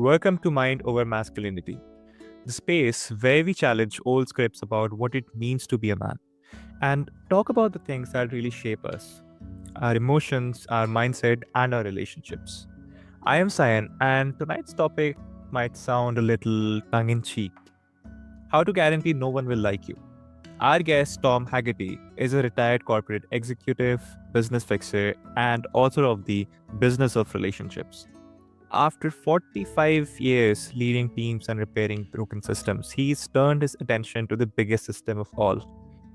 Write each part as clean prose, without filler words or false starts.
Welcome to Mind Over Masculinity, the space where we challenge old scripts about what it means to be a man and talk about the things that really shape us, our emotions, our mindset, and our relationships. I am Sayan, and tonight's topic might sound a little tongue in cheek: how to guarantee no one will like you. Our guest, Tom Hagerty, is a retired corporate executive, business fixer, and author of The Business of Relationships. After 45 years leading teams and repairing broken systems, he's turned his attention to the biggest system of all: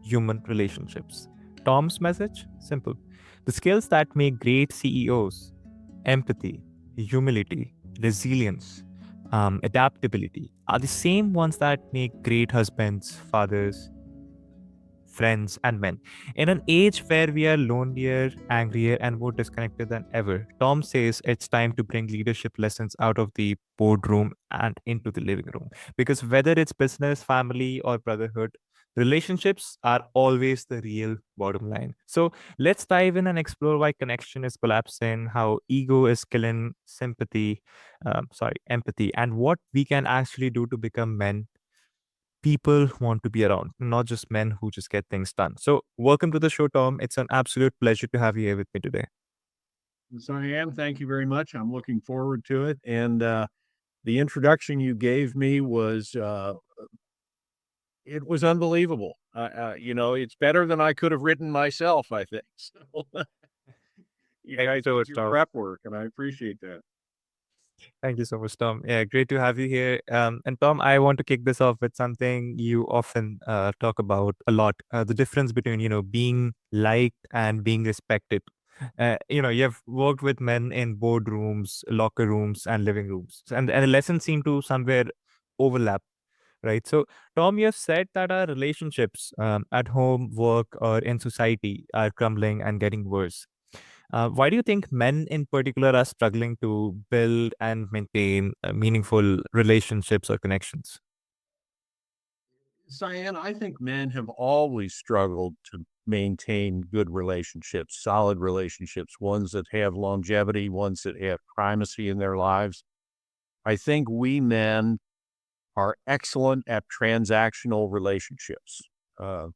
human relationships. Tom's message? Simple. The skills that make great CEOs: empathy, humility, resilience, adaptability, are the same ones that make great husbands, fathers, friends, and men. In an age where we are lonelier, angrier, and more disconnected than ever, Tom says it's time to bring leadership lessons out of the boardroom and into the living room. Because whether it's business, family, or brotherhood, relationships are always the real bottom line. So let's dive in and explore why connection is collapsing, how ego is killing empathy, and what we can actually do to become men people want to be around, not just men who just get things done. So, welcome to the show, Tom. It's an absolute pleasure to have you here with me today. Sayan, thank you very much. I'm looking forward to it. And the introduction you gave me was it was unbelievable. It's better than I could have written myself, I think. So you Thank you guys so did much, your Tom. prep work, and I appreciate that. Thank you so much, Tom. Yeah, great to have you here. And Tom, I want to kick this off with something you often talk about a lot: the difference between being liked and being respected. You have worked with men in boardrooms, locker rooms, and living rooms, and the lessons seem to somewhere overlap, right? So, Tom, you have said that our relationships at home, work, or in society are crumbling and getting worse. Why do you think men in particular are struggling to build and maintain meaningful relationships or connections? Cyan, I think men have always struggled to maintain good relationships, solid relationships, ones that have longevity, ones that have primacy in their lives. I think we men are excellent at transactional relationships. Uh,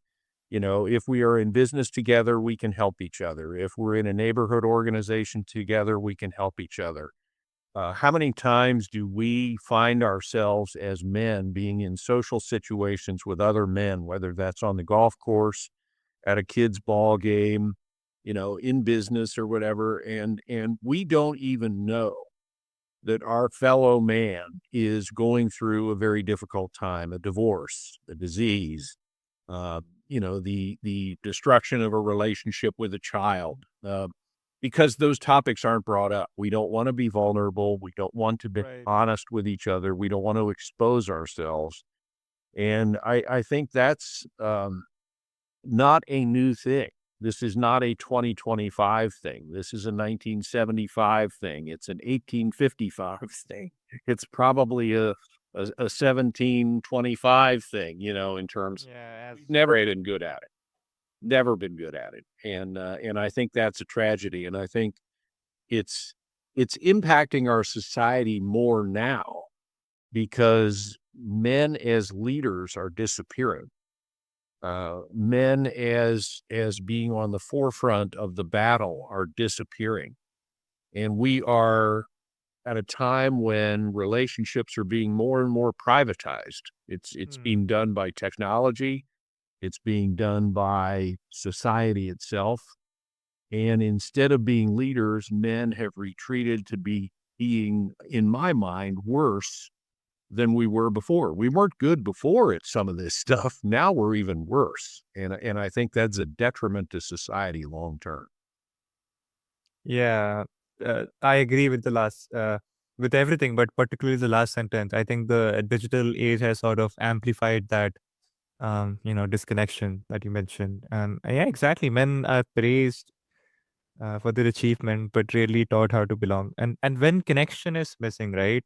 if we are in business together, we can help each other. If we're in a neighborhood organization together, we can help each other. How many times do we find ourselves as men being in social situations with other men, whether that's on the golf course, at a kid's ball game, in business or whatever, and we don't even know that our fellow man is going through a very difficult time, a divorce, a disease, the destruction of a relationship with a child, because those topics aren't brought up. We don't want to be vulnerable. We don't want to be Right. honest with each other. We don't want to expose ourselves. And I think that's not a new thing. This is not a 2025 thing. This is a 1975 thing. It's an 1855 thing. It's probably a 1725 thing, in terms Yeah, as we've never been good at it. Never been good at it. And I think that's a tragedy. And I think it's it's impacting our society more now because men as leaders are disappearing. Men as being on the forefront of the battle are disappearing. And we are at a time when relationships are being more and more privatized. It's Hmm. being done by technology. It's being done by society itself. And instead of being leaders, men have retreated to being, in my mind, worse than we were before. We weren't good before at some of this stuff. Now we're even worse. And I think that's a detriment to society long term. Yeah, I agree with the with everything, but particularly the last sentence. I think the digital age has sort of amplified that, disconnection that you mentioned. And yeah, exactly. Men are praised for their achievement, but rarely taught how to belong. And when connection is missing, right,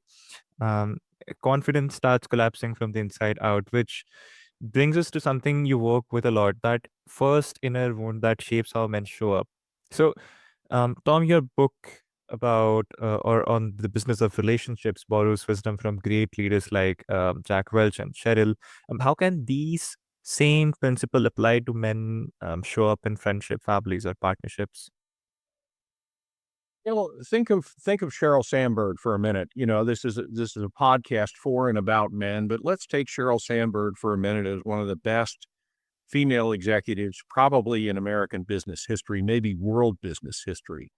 um, confidence starts collapsing from the inside out, which brings us to something you work with a lot: that first inner wound that shapes how men show up. So, Tom, your book, about or on the business of relationships borrows wisdom from great leaders like Jack Welch and Sheryl. How can these same principle apply to men show up in friendship, families, or partnerships? You know, think of Sheryl Sandberg for a minute. You know, this is a podcast for and about men, but let's take Sheryl Sandberg for a minute as one of the best female executives, probably in American business history, maybe world business history.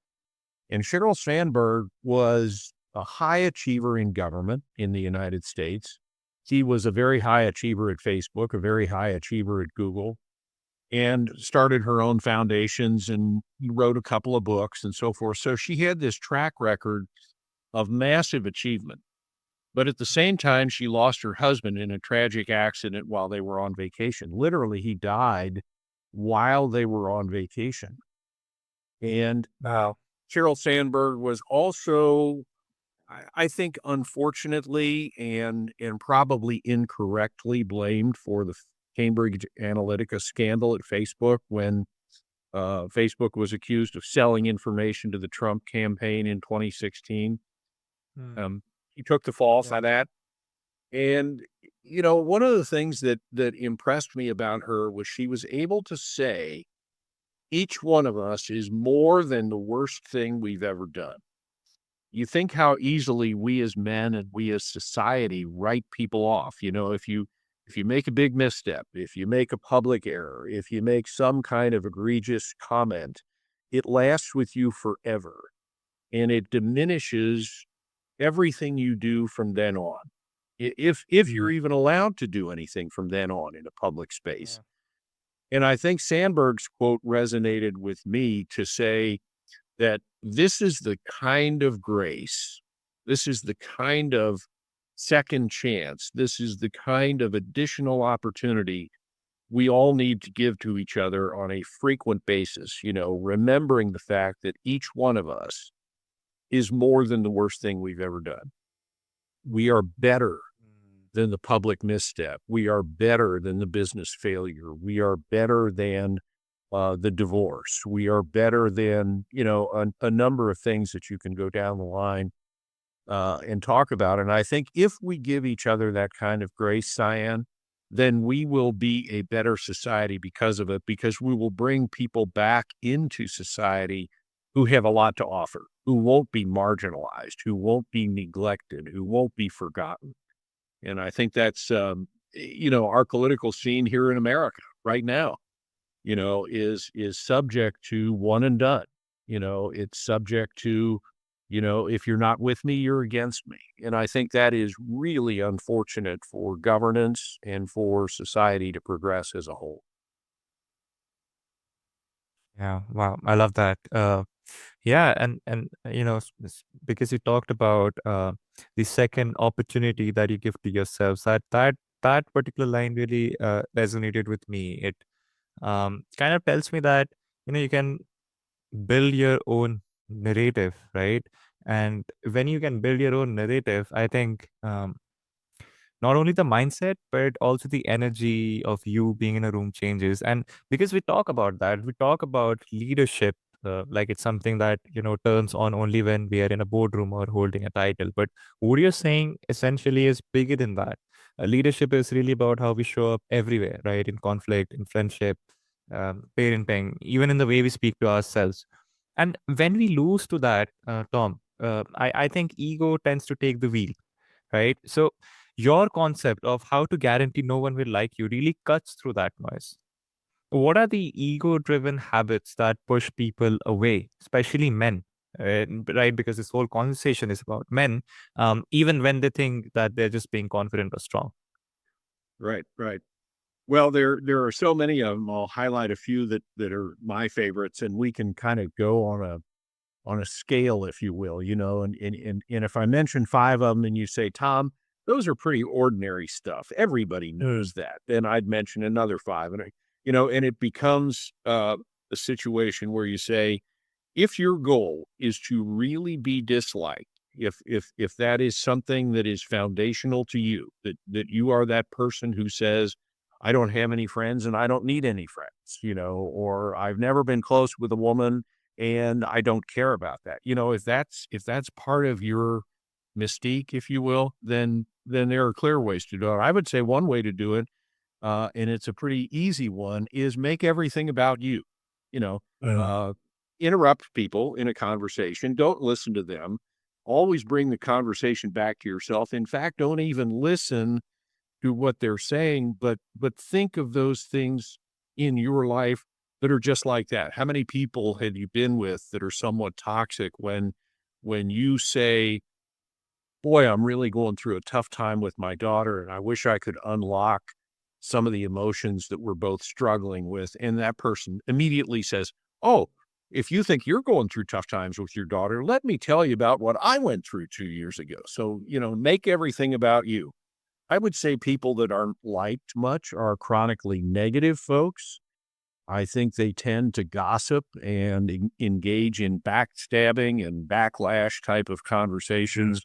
And Sheryl Sandberg was a high achiever in government in the United States. He was a very high achiever at Facebook, a very high achiever at Google, and started her own foundations and wrote a couple of books and so forth. So she had this track record of massive achievement. But at the same time, she lost her husband in a tragic accident while they were on vacation. Literally, he died while they were on vacation. And Wow. Sheryl Sandberg was also, I think, unfortunately and probably incorrectly blamed for the Cambridge Analytica scandal at Facebook when Facebook was accused of selling information to the Trump campaign in 2016. Hmm. Um, he took the fall Yeah. for that. And, you know, one of the things that impressed me about her was she was able to say, each one of us is more than the worst thing we've ever done. You think how easily we as men and we as society write people off. You know, if you make a big misstep, if you make a public error, if you make some kind of egregious comment, it lasts with you forever and it diminishes everything you do from then on. If Hmm. you're even allowed to do anything from then on in a public space. Yeah. And I think Sandberg's quote resonated with me to say that this is the kind of grace, this is the kind of second chance, this is the kind of additional opportunity we all need to give to each other on a frequent basis, you know, remembering the fact that each one of us is more than the worst thing we've ever done. We are better Hmm. than the public misstep. We are better than the business failure. We are better than the divorce. We are better than, you know, a number of things that you can go down the line and talk about. And I think if we give each other that kind of grace, Cyan, then we will be a better society because of it, because we will bring people back into society who have a lot to offer, who won't be marginalized, who won't be neglected, who won't be forgotten. And I think that's, you know, our political scene here in America right now, you know, is subject to one and done. You know, it's subject to, you know, if you're not with me, you're against me. And I think that is really unfortunate for governance and for society to progress as a whole. Yeah. Wow. I love that. Yeah, and because you talked about the second opportunity that you give to yourselves, that particular line really resonated with me. It kind of tells me that you can build your own narrative, right? And when you can build your own narrative, I think not only the mindset but also the energy of you being in a room changes. And because we talk about that, we talk about leadership like it's something that turns on only when we are in a boardroom or holding a title. But what you're saying essentially is bigger than that. Leadership is really about how we show up everywhere, right? In conflict, in friendship, parenting, even in the way we speak to ourselves. And when we lose to that, Tom, I think ego tends to take the wheel, right? So your concept of how to guarantee no one will like you really cuts through that noise. What are the ego driven habits that push people away, especially men? Right, because this whole conversation is about men, even when they think that they're just being confident or strong. Right, right. Well, there are so many of them. I'll highlight a few that are my favorites, and we can kind of go on a scale, if you will, you know. And if I mention five of them, and you say, Tom, those are pretty ordinary stuff. Everybody knows that. Then I'd mention another five, and you know, and it becomes a situation where you say, if your goal is to really be disliked, if that is something that is foundational to you, that you are that person who says, I don't have any friends and I don't need any friends, you know, or I've never been close with a woman and I don't care about that. If that's part of your mystique, if you will, then there are clear ways to do it. I would say one way to do it, and it's a pretty easy one, is make everything about you. You know, Yeah. uh, Interrupt people in a conversation. Don't listen to them. Always bring the conversation back to yourself. In fact, don't even listen to what they're saying, but think of those things in your life that are just like that. How many people have you been with that are somewhat toxic when you say, boy, I'm really going through a tough time with my daughter, and I wish I could unlock some of the emotions that we're both struggling with. And that person immediately says, oh, if you think you're going through tough times with your daughter, let me tell you about what I went through 2 years ago. So, make everything about you. I would say people that aren't liked much are chronically negative folks. I think they tend to gossip and engage in backstabbing and backlash type of Mm. conversations.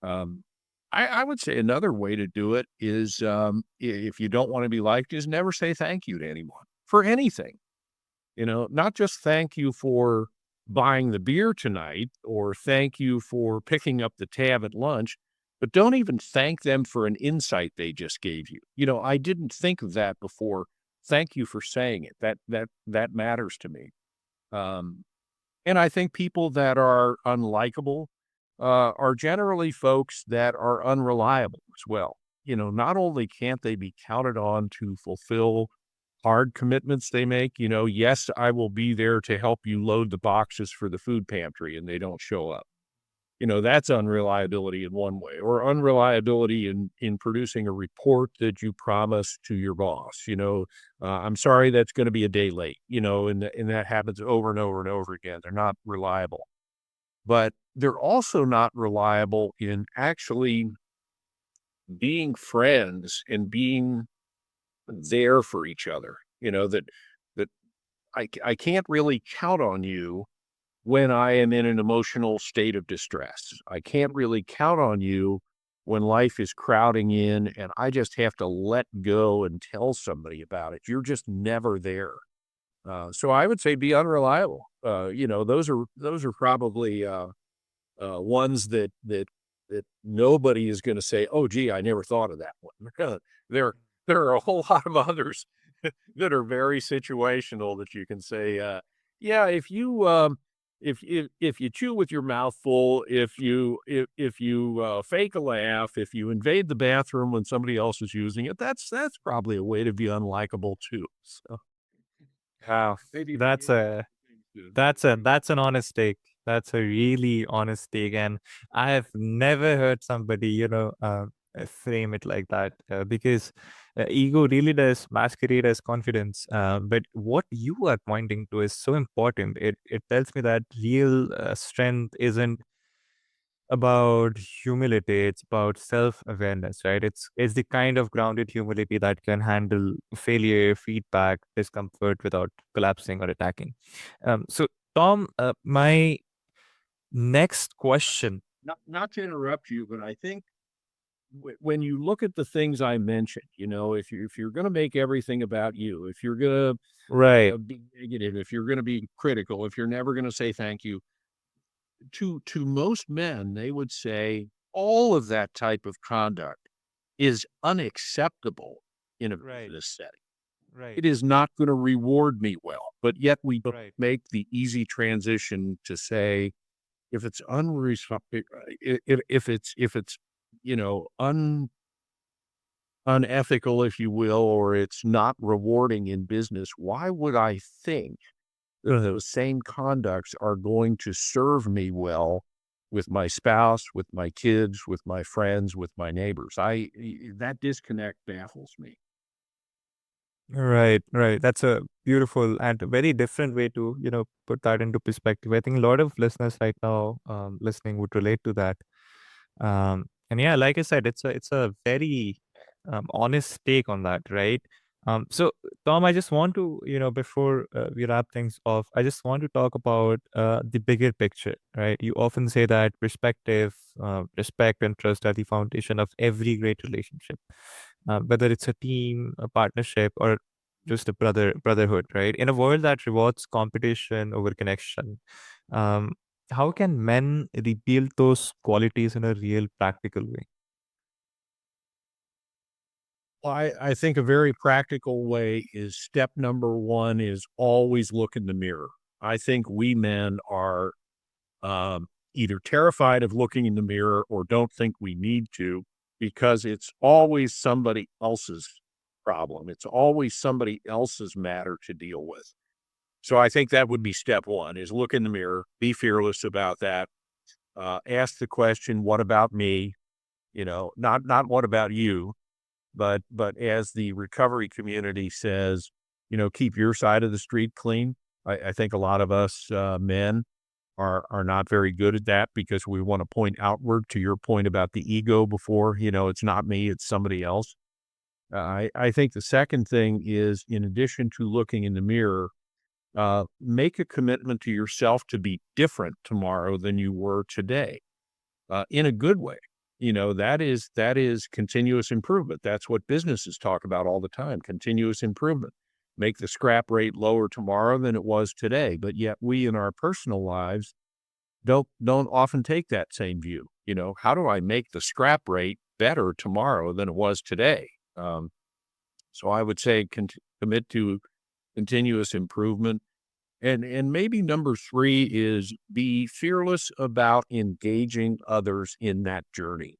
um, I would say another way to do it is, if you don't want to be liked, is never say thank you to anyone for anything. Not just thank you for buying the beer tonight or thank you for picking up the tab at lunch, but don't even thank them for an insight they just gave you. I didn't think of that before. Thank you for saying it. That matters to me. Um, and I think people that are unlikable are generally folks that are unreliable as well. Not only can't they be counted on to fulfill hard commitments they make, yes, I will be there to help you load the boxes for the food pantry, and they don't show up. That's unreliability in one way, or unreliability in producing a report that you promised to your boss. I'm sorry, that's going to be a day late. And that happens over and over and over again. They're not reliable, but they're also not reliable in actually being friends and being there for each other. That I can't really count on you when I am in an emotional state of distress. I can't really count on you when life is crowding in and I just have to let go and tell somebody about it. You're just never there. So I would say be unreliable. Those are probably ones that nobody is going to say, "Oh, gee, I never thought of that one." there there are a whole lot of others that are very situational that you can say, "Yeah, if you chew with your mouth full, if you fake a laugh, if you invade the bathroom when somebody else is using it, that's probably a way to be unlikable too." So Wow. maybe if That's you a that's an honest take. That's a really honest take, and I have never heard somebody, frame it like that. Because ego really does masquerade as confidence. But what you are pointing to is so important. It tells me that real strength isn't about humility, it's about self-awareness, right? It's the kind of grounded humility that can handle failure, feedback, discomfort without collapsing or attacking. So Tom, my next question. not to interrupt you, but I think when you look at the things I mentioned, if you're going to make everything about you, if you're going to Right. be negative, if you're going to be critical, if you're never going to say thank you to most men, they would say all of that type of conduct is unacceptable in a Right. business setting. Right. It is not going to reward me well, but yet we don't Right. make the easy transition to say, if it's unresponsible, if it's unethical, if you will, or it's not rewarding in business, why would I think that those same conducts are going to serve me well with my spouse, with my kids, with my friends, with my neighbors? That disconnect baffles me. Right, right. That's a beautiful and a very different way to, put that into perspective. I think a lot of listeners right now, listening would relate to that. And yeah, like I said, it's a very honest take on that, right? So Tom, I just want to, before we wrap things off, I just want to talk about the bigger picture, right? You often say that perspective, respect, and trust are the foundation of every great relationship, whether it's a team, a partnership, or just a brotherhood, right? In a world that rewards competition over connection, um, how can men rebuild those qualities in a real practical way? Well, I think a very practical way is step number one is always look in the mirror. I think we men are either terrified of looking in the mirror or don't think we need to because it's always somebody else's problem. It's always somebody else's matter to deal with. So I think that would be step one is look in the mirror, be fearless about that. Ask the question, what about me? Not what about you, but as the recovery community says, keep your side of the street clean. I think a lot of us men are not very good at that because we want to point outward. To your point about the ego before, it's not me, it's somebody else. I think the second thing is, in addition to looking in the mirror, make a commitment to yourself to be different tomorrow than you were today, in a good way. That is continuous improvement. That's what businesses talk about all the time, continuous improvement. Make the scrap rate lower tomorrow than it was today. But yet we in our personal lives don't often take that same view. How do I make the scrap rate better tomorrow than it was today? So I would say commit to continuous improvement. And maybe number three is be fearless about engaging others in that journey.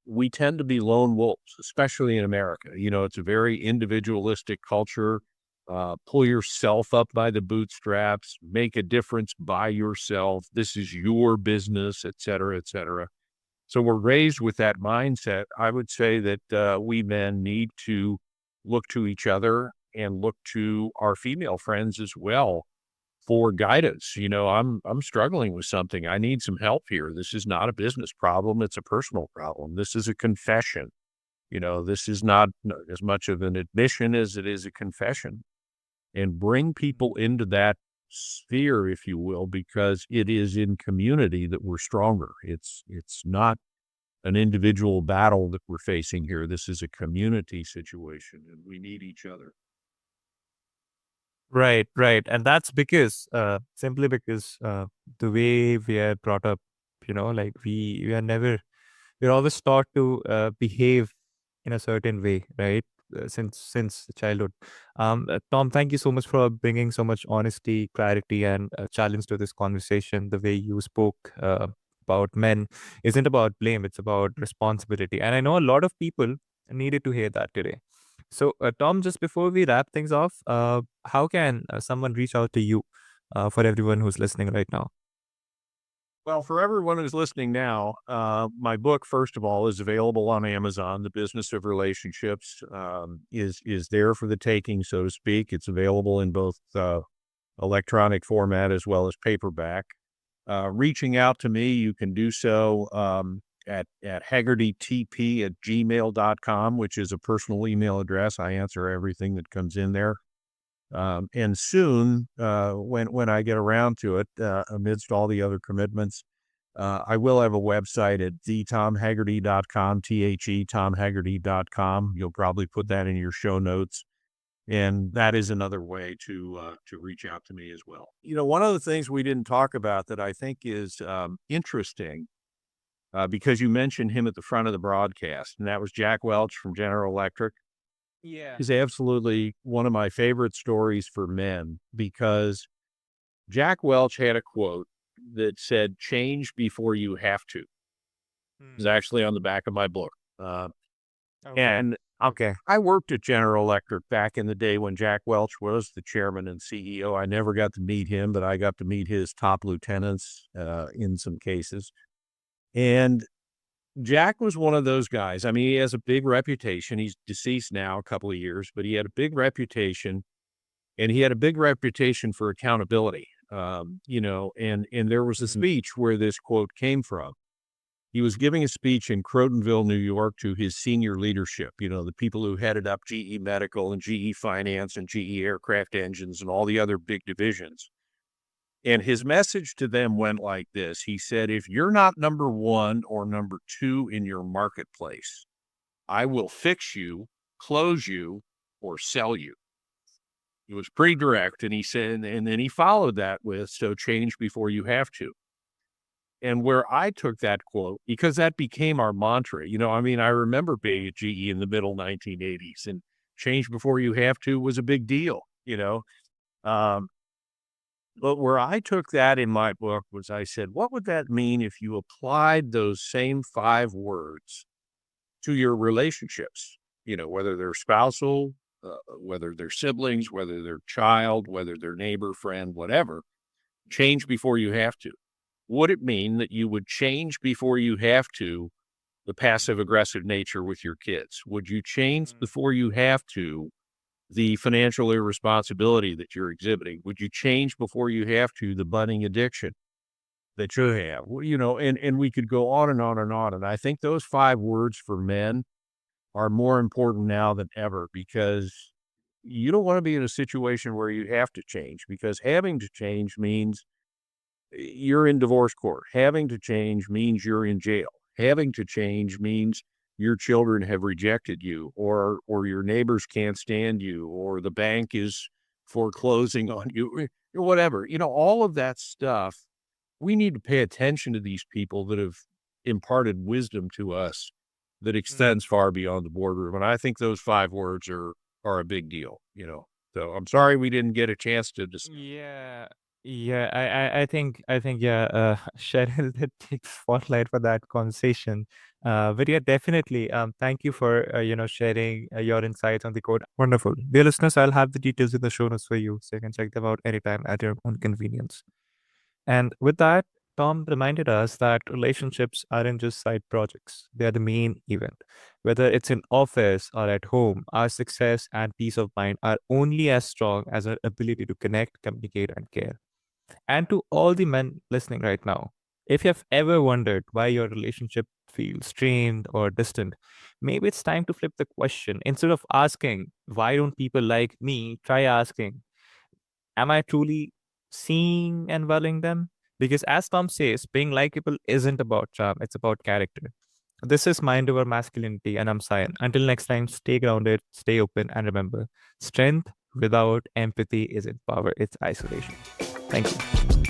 We tend to be lone wolves, especially in America. It's a very individualistic culture. Pull yourself up by the bootstraps, make a difference by yourself. This is your business, et cetera, et cetera. So we're raised with that mindset. I would say that we men need to look to each other and look to our female friends as well for guidance. I'm struggling with something. I need some help here. This is not a business problem. It's a personal problem. This is a confession. This is not as much of an admission as it is a confession. And bring people into that sphere, if you will, because it is in community that we're stronger. It's not an individual battle that we're facing here. This is a community situation, and we need each other. Right, right. And that's because, simply because the way we are brought up, like we are never, we're always taught to behave in a certain way, right? Since childhood. Tom, thank you so much for bringing so much honesty, clarity, and challenge to this conversation. The way you spoke about men isn't about blame; it's about responsibility. And I know a lot of people needed to hear that today. So, Tom, just before we wrap things off, how can someone reach out to you for everyone who's listening right now? Well, for everyone who's listening now, my book, first of all, is available on Amazon. The Business of Relationships is there for the taking, so to speak. It's available in both electronic format as well as paperback. Reaching out to me, you can do so at hagertytp@gmail.com, which is a personal email address. I answer everything that comes in there. And soon, when I get around to it, amidst all the other commitments, I will have a website at thetomhagerty.com, tomhagerty.com. You'll probably put that in your show notes. And that is another way to reach out to me as well. One of the things we didn't talk about that I think is interesting, because you mentioned him at the front of the broadcast, and that was Jack Welch from General Electric. Yeah. Is absolutely one of my favorite stories for men because Jack Welch had a quote that said, "Change before you have to." It's Hmm. actually on the back of my book. Okay. And Okay. I worked at General Electric back in the day when Jack Welch was the chairman and CEO. I never got to meet him, but I got to meet his top lieutenants in some cases. And Jack was one of those guys. I mean, he has a big reputation. He's deceased now a couple of years, but he had a big reputation, and he had a big reputation for accountability. And there was a Mhm. speech where this quote came from. He was giving a speech in Crotonville, New York, to his senior leadership. The people who headed up GE Medical and GE Finance and GE Aircraft Engines and all the other big divisions. And his message to them went like this. He said, "If you're not number one or number two in your marketplace, I will fix you, close you, or sell you. It was pretty direct. And he said, and then he followed that with, so change before you have to. And where I took that quote, because that became our mantra, I mean, I remember being at GE in the middle 1980s, and change before you have to was a big deal. Um, but where I took that in my book was, I said, what would that mean if you applied those same 5 words to your relationships? Whether they're spousal, whether they're siblings, whether they're child, whether they're neighbor, friend, whatever. Change before you have to. Would it mean that you would change before you have to the passive aggressive nature with your kids? Would you change before you have to the financial irresponsibility that you're exhibiting? Would you change before you have to the budding addiction that you have? And we could go on and on and on. And I think those 5 words for men are more important now than ever, because you don't want to be in a situation where you have to change, because having to change means you're in divorce court. Having to change means you're in jail. Having to change means your children have rejected you, or your neighbors can't stand you, or the bank is foreclosing on you, or whatever. All of that stuff, we need to pay attention to these people that have imparted wisdom to us that extends far beyond the boardroom. And I think those 5 words are a big deal. So I'm sorry we didn't get a chance to discuss. Yeah, yeah. I think yeah. Cheryl did take spotlight for that conversation. But yeah, definitely. Thank you for sharing your insights on the code. Wonderful, dear listeners. I'll have the details in the show notes for you, so you can check them out anytime at your own convenience. And with that, Tom reminded us that relationships aren't just side projects, they are the main event. Whether it's in office or at home, our success and peace of mind are only as strong as our ability to connect, communicate, and care. And to all the men listening right now, if you have ever wondered why your relationship feels strained or distant, maybe it's time to flip the question. Instead of asking, why don't people like me? Try asking, am I truly seeing and valuing them? Because as Tom says, being likable isn't about charm, it's about character. This is Mind Over Masculinity, and I'm Sayan. Until next time, stay grounded, stay open, and remember, strength without empathy isn't power, it's isolation. Thank you.